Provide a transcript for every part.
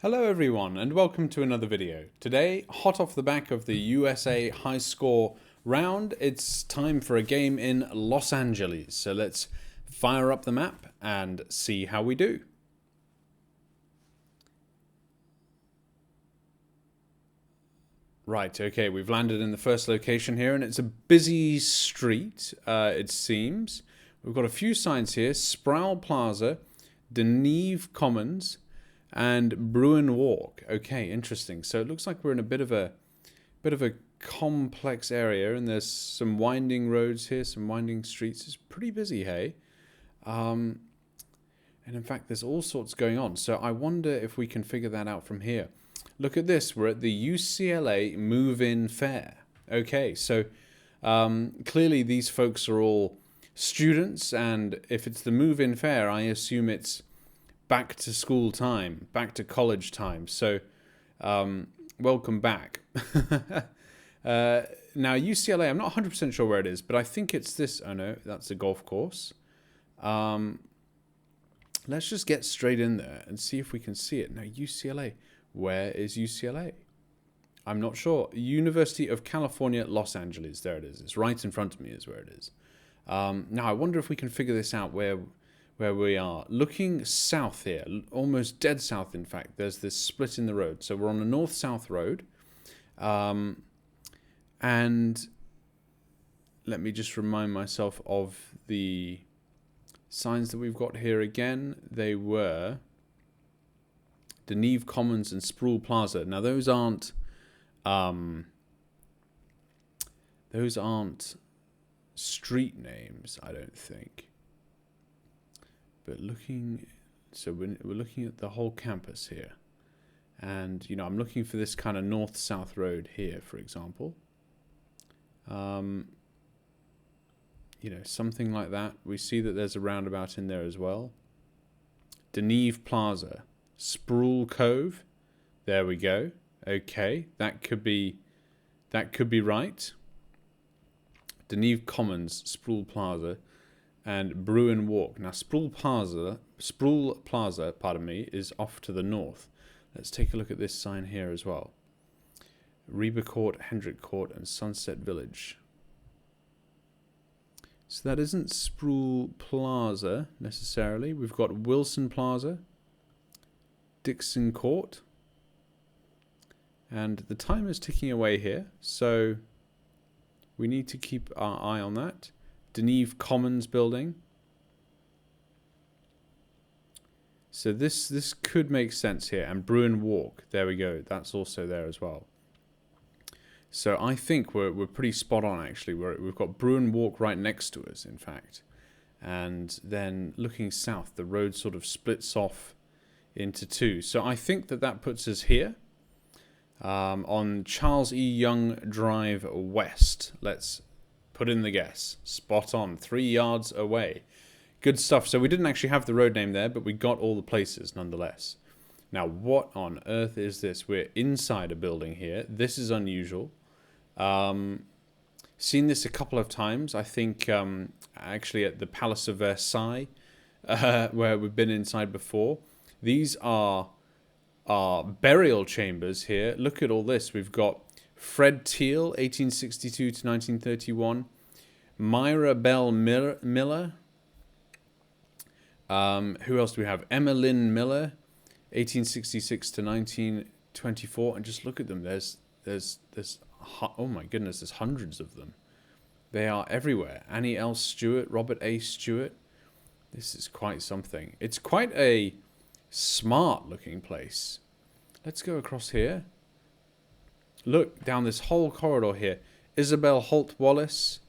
Hello everyone and welcome to another video. Today, hot off the back of the USA high score round, it's time for a game in Los Angeles. So let's fire up the map and see how we do. Right, okay, we've landed in the first location here and it's a busy street, it seems. We've got a few signs here: Sproul Plaza, Deneve Commons, and Bruin Walk. Okay, interesting. So it looks like we're in a bit of a complex area, and there's some winding roads here, some winding streets. It's pretty busy, hey? And in fact, there's all sorts going on. So I wonder if we can figure that out from here. Look at this. We're at the UCLA Move-In Fair. Okay, so clearly these folks are all students, and if it's the Move-In Fair, I assume it's back to school time, back to college time. So, welcome back. Now, UCLA, I'm not 100% sure where it is, but I think it's this. Oh no, that's a golf course. Let's just get straight in there and see if we can see it. Now, UCLA. Where is UCLA? I'm not sure. University of California, Los Angeles. There it is. It's right in front of me is where it is. Now, I wonder if we can figure this out where we are. Looking south here, almost dead south in fact, there's this split in the road. So we're on a north-south road. And let me just remind myself of the signs that we've got here again. They were Deneve Commons and Sproul Plaza. Now those aren't street names, I don't think. But so we're looking at the whole campus here. And, you know, I'm looking for this kind of north-south road here, for example. You know, something like that. We see that there's a roundabout in there as well. Deneve Plaza. Sproul Cove. There we go. Okay, that could be right. Deneve Commons, Sproul Plaza, and Bruin Walk. Now, Sproul Plaza, pardon me, is off to the north. Let's take a look at this sign here as well. Reba Court, Hendrick Court, and Sunset Village. So that isn't Sproul Plaza necessarily. We've got Wilson Plaza, Dixon Court, and the time is ticking away here, so we need to keep our eye on that. Deneve Commons building. So this could make sense here. And Bruin Walk, there we go. That's also there as well. So I think we're pretty spot on actually. We've got Bruin Walk right next to us, in fact. And then looking south, the road sort of splits off into two. So I think that puts us here on Charles E. Young Drive West. Let's put in the guess. Spot on. 3 yards away. Good stuff. So we didn't actually have the road name there, but we got all the places nonetheless. Now, what on earth is this? We're inside a building here. This is unusual. Seen this a couple of times. I think actually at the Palace of Versailles, where we've been inside before. These are burial chambers here. Look at all this. We've got Fred Teal, 1862 to 1931. Myra Bell Miller. Who else do we have? Emma Lynn Miller, 1866 to 1924. And just look at them. There's oh my goodness, there's hundreds of them. They are everywhere. Annie L. Stewart, Robert A. Stewart. This is quite something. It's quite a smart looking place. Let's go across here. Look down this whole corridor here. Isabel Holt Wallace,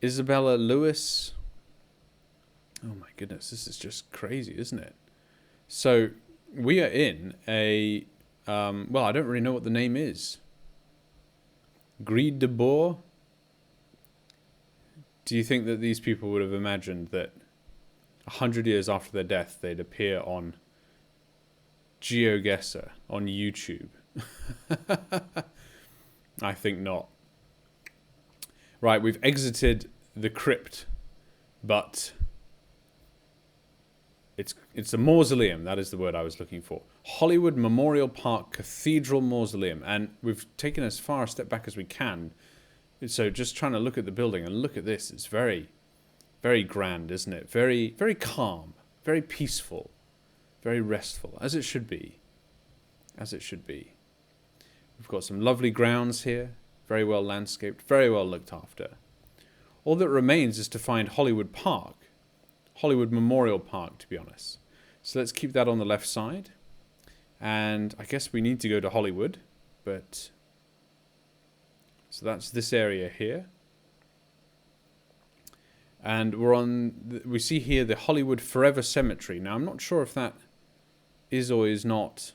Isabella Lewis. Oh my goodness, this is just crazy, isn't it? So we are in a well, I don't really know what the name is. Grille de Bois. Do you think that these people would have imagined that 100 years after their death, they'd appear on GeoGuessr on YouTube? I think not. Right, we've exited the crypt, but It's a mausoleum. That is the word I was looking for. Hollywood Memorial Park Cathedral Mausoleum. And we've taken as far a step back as we can. So just trying to look at the building and look at this. It's very, very grand, isn't it? Very, very calm. Very peaceful. Very restful. As it should be. As it should be. We've got some lovely grounds here. Very well landscaped. Very well looked after. All that remains is to find Hollywood Park. Hollywood Memorial Park, to be honest. So let's keep that on the left side. And I guess we need to go to Hollywood. But so that's this area here. And we see here the Hollywood Forever Cemetery. Now, I'm not sure if that is or is not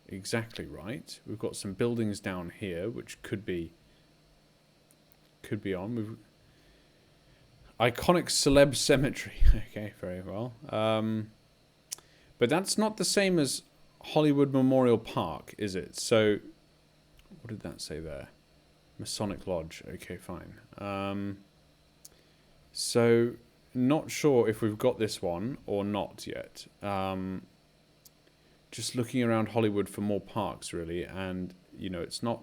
exactly right. We've got some buildings down here, which could be on. Iconic Celeb Cemetery. Okay, very well. But that's not the same as Hollywood Memorial Park, is it? So, what did that say there? Masonic Lodge. Okay, fine. So, not sure if we've got this one or not yet. Just looking around Hollywood for more parks, really. And, you know, it's not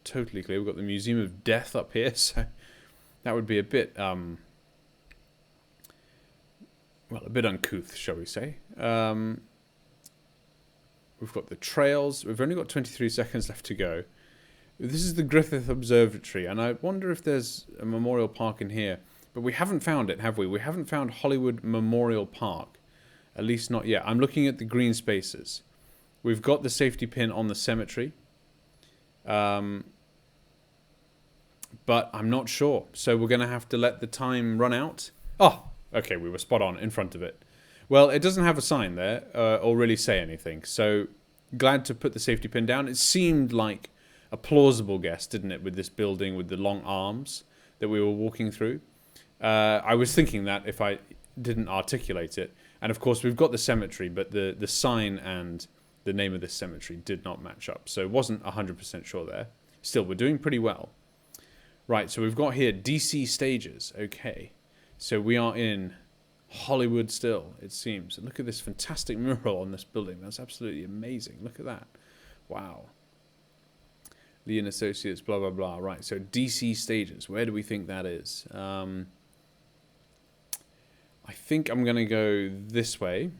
totally clear. We've got the Museum of Death up here, so that would be a bit... well, a bit uncouth, shall we say. We've got the trails. We've only got 23 seconds left to go. This is the Griffith Observatory, and I wonder if there's a memorial park in here. But we haven't found it, have we? We haven't found Hollywood Memorial Park. At least not yet. I'm looking at the green spaces. We've got the safety pin on the cemetery. But I'm not sure. So we're going to have to let the time run out. Oh! Okay, we were spot on in front of it. Well, it doesn't have a sign there or really say anything. So glad to put the safety pin down. It seemed like a plausible guess, didn't it, with this building with the long arms that we were walking through. I was thinking that if I didn't articulate it. And of course, we've got the cemetery, but the sign and the name of this cemetery did not match up. So wasn't 100% sure there. Still, we're doing pretty well. Right, so we've got here DC stages. Okay. So we are in Hollywood still, it seems. Look at this fantastic mural on this building. That's absolutely amazing. Look at that. Wow. Lee and Associates, blah, blah, blah. Right, so DC stages. Where do we think that is? I think I'm going to go this way,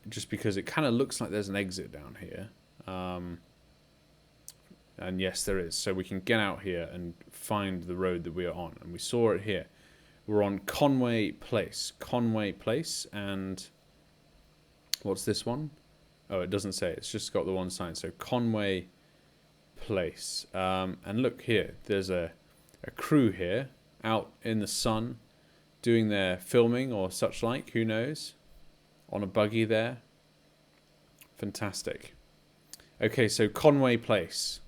just because it kind of looks like there's an exit down here. And yes, there is. So we can get out here and find the road that we are on. And we saw it here. We're on Conway Place. Conway Place, and what's this one? Oh, it doesn't say. It's just got the one sign. So Conway Place. And look here. There's a crew here out in the sun doing their filming or such like. Who knows? On a buggy there. Fantastic. Okay, so Conway Place.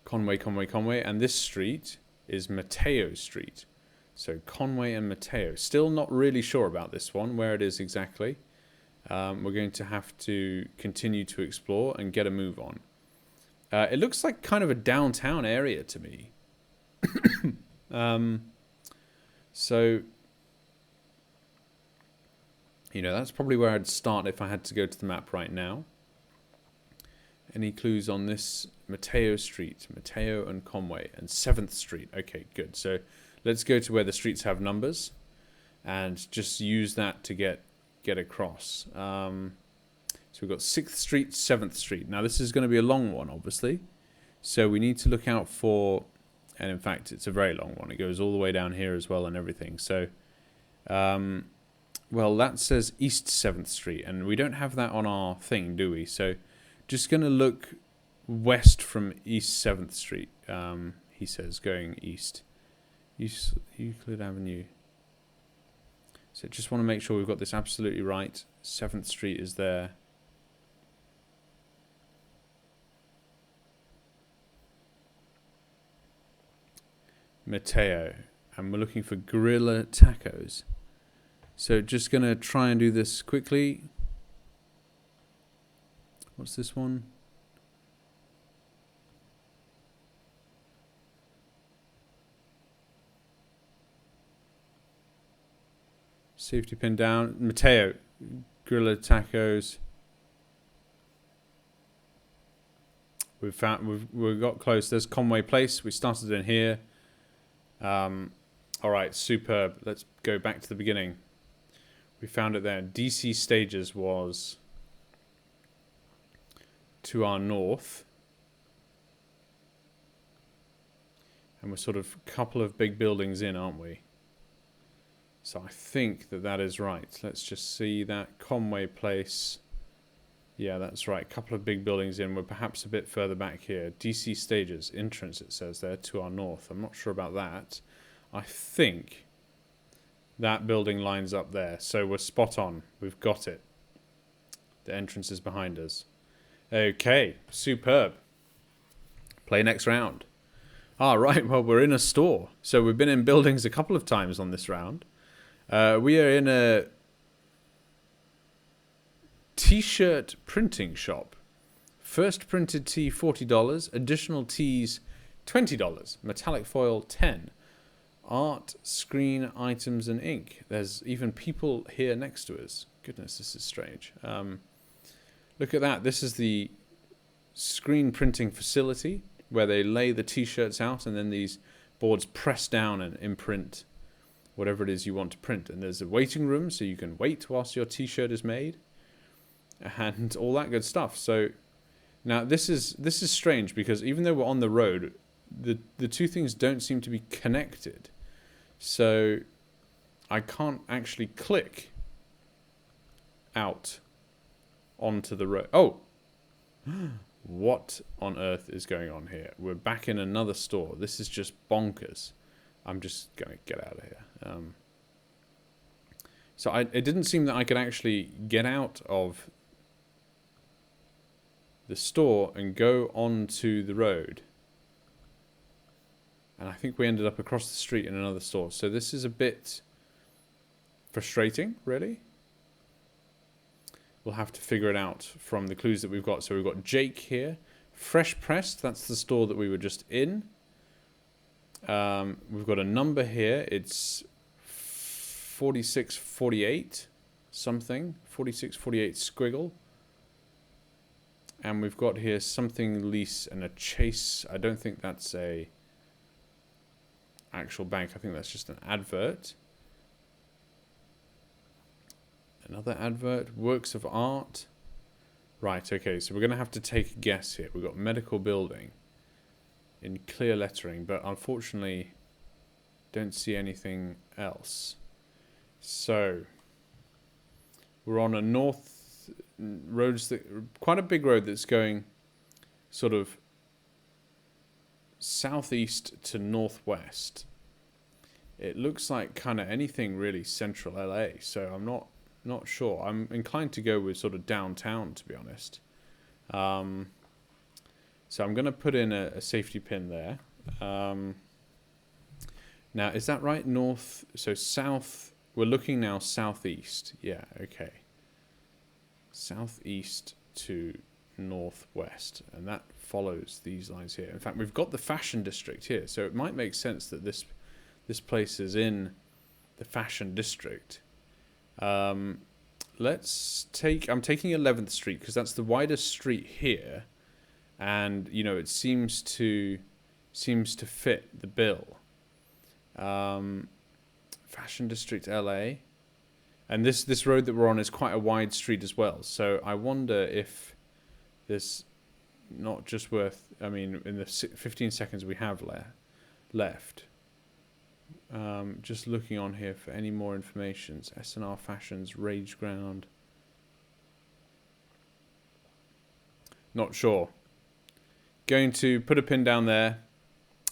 Conway, Conway, Conway. And this street is Mateo Street. So Conway and Mateo. Still not really sure about this one, where it is exactly. We're going to have to continue to explore and get a move on. It looks like kind of a downtown area to me. So, you know, that's probably where I'd start if I had to go to the map right now. Any clues on this? Mateo Street, Mateo and Conway, and 7th Street. Okay, good. So let's go to where the streets have numbers and just use that to get across. So we've got 6th Street, 7th Street. Now this is going to be a long one, obviously. So we need to look out for, and in fact, it's a very long one. It goes all the way down here as well and everything. So, well, that says East 7th Street, and we don't have that on our thing, do we? So just going to look west from East 7th Street, he says, going east. Euclid Avenue. So just want to make sure we've got this absolutely right. 7th Street is there. Mateo. And we're looking for Gorilla Tacos. So just going to try and do this quickly. What's this one? Safety pin down. Mateo, grilla tacos. We've got close. There's Conway Place. We started in here. All right, superb. Let's go back to the beginning. We found it there. DC Stages was to our north. And we're sort of a couple of big buildings in, aren't we? So I think that that is right. Let's just see that. Conway Place. Yeah, that's right. A couple of big buildings in. We're perhaps a bit further back here. DC Stages. Entrance, it says there, to our north. I'm not sure about that. I think that building lines up there. So we're spot on. We've got it. The entrance is behind us. Okay, superb. Play next round. All right, well, we're in a store. So we've been in buildings a couple of times on this round. We are in a t-shirt printing shop. First printed tee, $40. Additional tees, $20. Metallic foil, $10. Art, screen, items, and ink. There's even people here next to us. Goodness, this is strange. Look at that. This is the screen printing facility where they lay the t-shirts out and then these boards press down and imprint whatever it is you want to print. And there's a waiting room so you can wait whilst your t-shirt is made and all that good stuff. So now this is strange because even though we're on the road, the two things don't seem to be connected. So I can't actually click out onto the road. Oh, what on earth is going on here? We're back in another store. This is just bonkers. I'm just going to get out of here. So it didn't seem that I could actually get out of the store and go onto the road. And I think we ended up across the street in another store. So this is a bit frustrating, really. We'll have to figure it out from the clues that we've got. So we've got Jake here. Fresh Pressed, that's the store that we were just in. We've got a number here. It's 4648 something. 4648 squiggle. And we've got here something lease and a chase. I don't think that's a actual bank. I think that's just an advert. Another advert. Works of art. Right, okay, so we're going to have to take a guess here. We've got medical building in clear lettering, but unfortunately don't see anything else. So we're on a north roads that quite a big road that's going sort of southeast to northwest. It looks like kind of anything really central LA, so I'm not sure. I'm inclined to go with sort of downtown, to be honest. So I'm going to put in a safety pin there. Now, is that right? North, so south, we're looking now southeast. Yeah, okay. Southeast to northwest, and that follows these lines here. In fact, we've got the fashion district here, so it might make sense that this place is in the fashion district. I'm taking 11th Street because that's the widest street here, and you know it seems to fit the bill. Fashion District, LA, and this road that we're on is quite a wide street as well. So I wonder if there's not just worth. I mean, in the 15 seconds we have left. Just looking on here for any more information. S&R Fashions, Rage Ground. Not sure. Going to put a pin down there,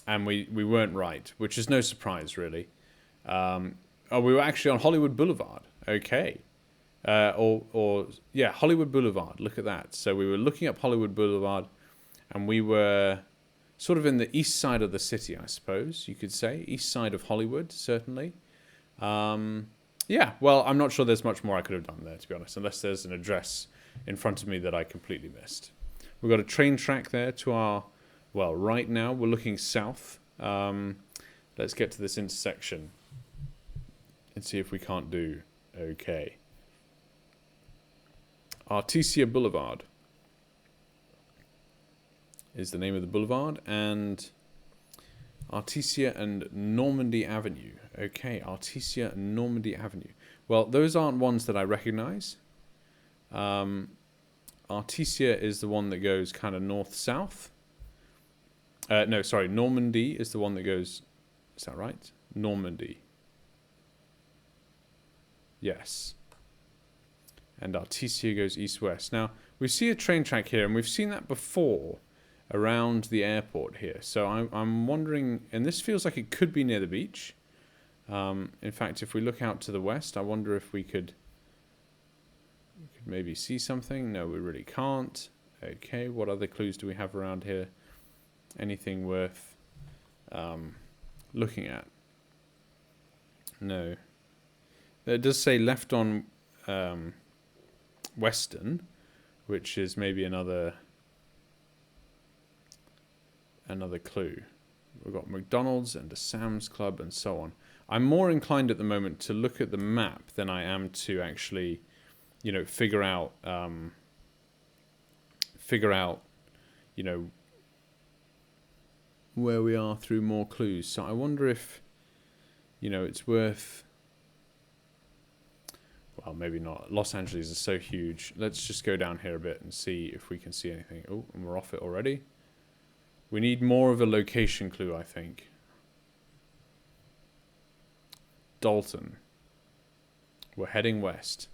and we weren't right, which is no surprise, really. We were actually on Hollywood Boulevard. Okay. Yeah, Hollywood Boulevard. Look at that. So we were looking up Hollywood Boulevard, and we were sort of in the east side of the city, I suppose you could say. East side of Hollywood, certainly. Yeah, well, I'm not sure there's much more I could have done there, to be honest, unless there's an address in front of me that I completely missed. We've got a train track there to our, well, right now we're looking south. Let's get to this intersection and see if we can't do Okay. Artesia Boulevard is the name of the boulevard, and Artesia and Normandy Avenue. Okay, Artesia and Normandy Avenue. Well, those aren't ones that I recognize. Artesia is the one that goes kind of north-south. No, sorry, Normandy is the one that goes... Is that right? Normandy. Yes. And Artesia goes east-west. Now, we see a train track here, and we've seen that before around the airport here. So I'm wondering, and this feels like it could be near the beach. In fact, if we look out to the west, I wonder if we could maybe see something. No, we really can't. Okay, what other clues do we have around here? Anything worth looking at? No. It does say left on Western, which is maybe another clue. We've got McDonald's and a Sam's Club and so on. I'm more inclined at the moment to look at the map than I am to actually, you know, figure out, you know, where we are through more clues. So I wonder if, you know, it's worth... Well, maybe not. Los Angeles is so huge. Let's just go down here a bit and see if we can see anything. Oh, and we're off it already. We need more of a location clue, I think. Dalton. We're heading west.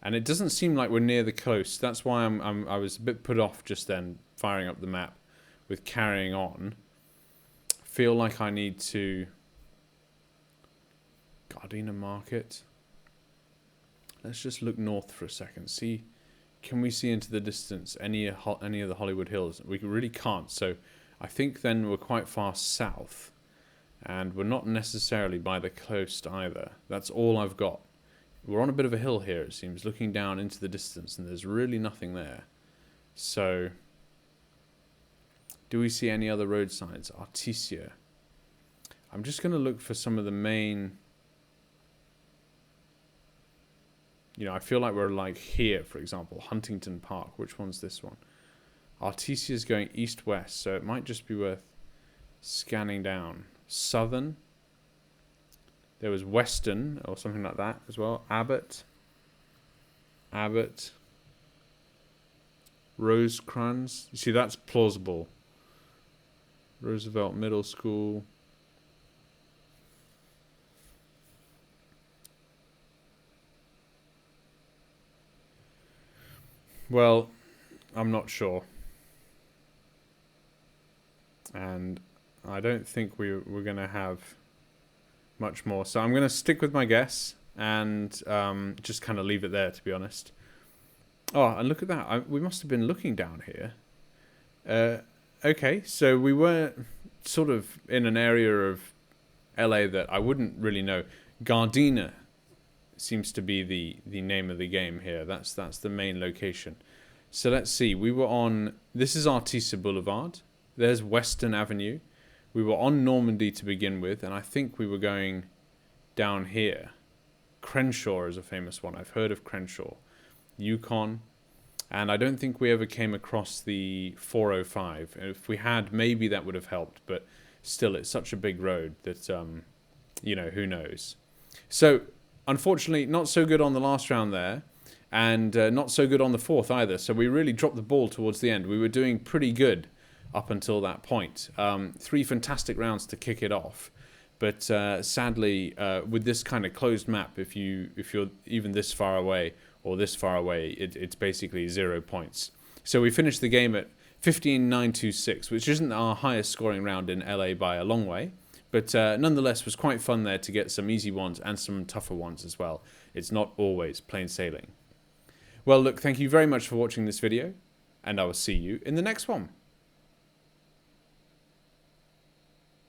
And it doesn't seem like we're near the coast. That's why I was a bit put off just then, firing up the map with carrying on. I feel like I need to... Gardena Market. Let's just look north for a second. See, can we see into the distance any of the Hollywood Hills? We really can't. So I think then we're quite far south, and we're not necessarily by the coast either. That's all I've got. We're on a bit of a hill here, it seems, looking down into the distance, and there's really nothing there. So, do we see any other road signs? Artesia. I'm just going to look for some of the main... You know, I feel like we're like here, for example, Huntington Park. Which one's this one? Artesia is going east-west, so it might just be worth scanning down. Southern. There was Western, or something like that as well. Abbott. Rosecrans. You see, that's plausible. Roosevelt Middle School. Well, I'm not sure. And I don't think we're going to have much more. So I'm going to stick with my guess and just kind of leave it there, to be honest. Oh, and look at that. We must have been looking down here. Okay, so we were sort of in an area of LA that I wouldn't really know. Gardena seems to be the name of the game here. That's the main location. So let's see. We were on... This is Artesia Boulevard. There's Western Avenue. We were on Normandy to begin with, and I think we were going down here. Crenshaw is a famous one. I've heard of Crenshaw. Yukon. And I don't think we ever came across the 405. If we had, maybe that would have helped. But still, it's such a big road that, you know, who knows. So... Unfortunately, not so good on the last round there, and not so good on the fourth either. So we really dropped the ball towards the end. We were doing pretty good up until that point. 3 fantastic rounds to kick it off, but sadly, with this kind of closed map, if you're even this far away or this far away, it's basically 0 points. So we finished the game at 15-9-2-6, which isn't our highest scoring round in LA by a long way. But nonetheless, was quite fun there to get some easy ones and some tougher ones as well. It's not always plain sailing. Well, look, thank you very much for watching this video, and I will see you in the next one.